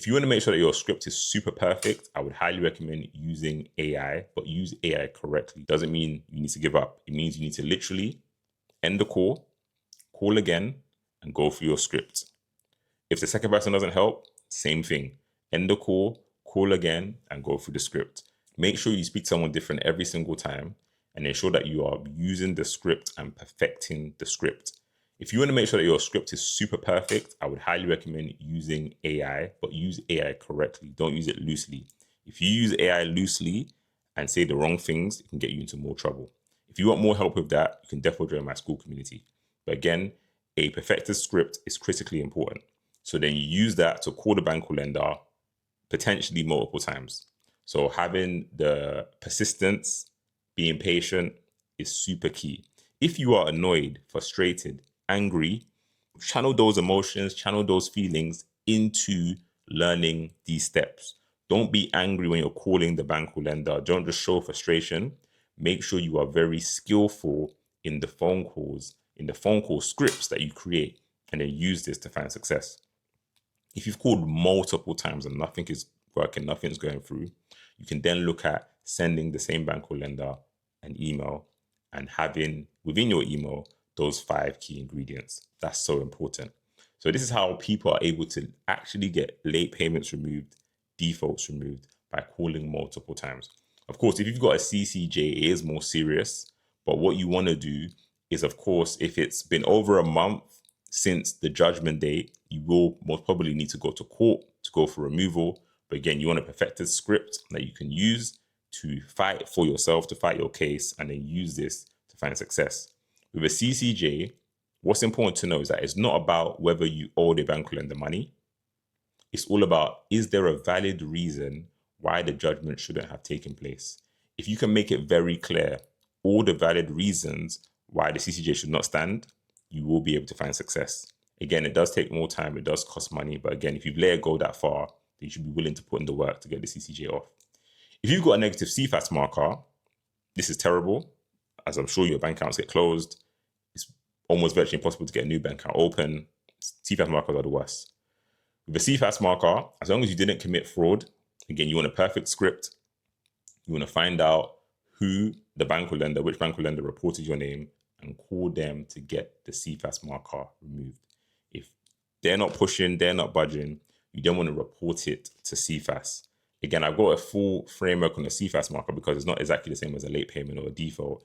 If you want to make sure that your script is super perfect, I would highly recommend using AI, but use AI correctly. Doesn't mean you need to give up. It means you need to literally end the call again, and go through your script. If the second person doesn't help, same thing. End the call again, and go through the script. Make sure you speak to someone different every single time, and ensure that you are using the script and perfecting the script. If you want to make sure that your script is super perfect, I would highly recommend using AI, but use AI correctly. Don't use it loosely. If you use AI loosely and say the wrong things, it can get you into more trouble. If you want more help with that, you can definitely join my school community. But again, a perfected script is critically important. So then you use that to call the bank or lender potentially multiple times. So having the persistence, being patient is super key. If you are annoyed, frustrated, angry, channel those emotions, channel those feelings into learning these steps. Don't be angry when you're calling the bank or lender. Don't just show frustration. Make sure you are very skillful in the phone calls, in the phone call scripts that you create, and then use this to find success. If you've called multiple times and nothing is working, nothing's going through, you can then look at sending the same bank or lender an email and having within your email those 5 key ingredients. That's so important. So this is how people are able to actually get late payments removed, defaults removed by calling multiple times. Of course, if you've got a CCJ, it is more serious. But what you want to do is, of course, if it's been over a month since the judgment date, you will most probably need to go to court to go for removal. But again, you want a perfected script that you can use to fight for yourself, to fight your case, and then use this to find success. With a CCJ, what's important to know is that it's not about whether you owe the bank or lender money. It's all about, is there a valid reason why the judgment shouldn't have taken place? If you can make it very clear all the valid reasons why the CCJ should not stand, you will be able to find success. Again, it does take more time, it does cost money, but again, if you've let it go that far, then you should be willing to put in the work to get the CCJ off. If you've got a negative CIFAS marker, this is terrible. As I'm sure your bank accounts get closed, it's almost virtually impossible to get a new bank account open. CIFAS markers are the worst. With a CIFAS marker, as long as you didn't commit fraud, again, you want a perfect script. You want to find out who the bank or lender, which bank or lender reported your name, and call them to get the CIFAS marker removed. If they're not pushing, they're not budging, you don't want to report it to CIFAS. Again, I've got a full framework on the CIFAS marker because it's not exactly the same as a late payment or a default.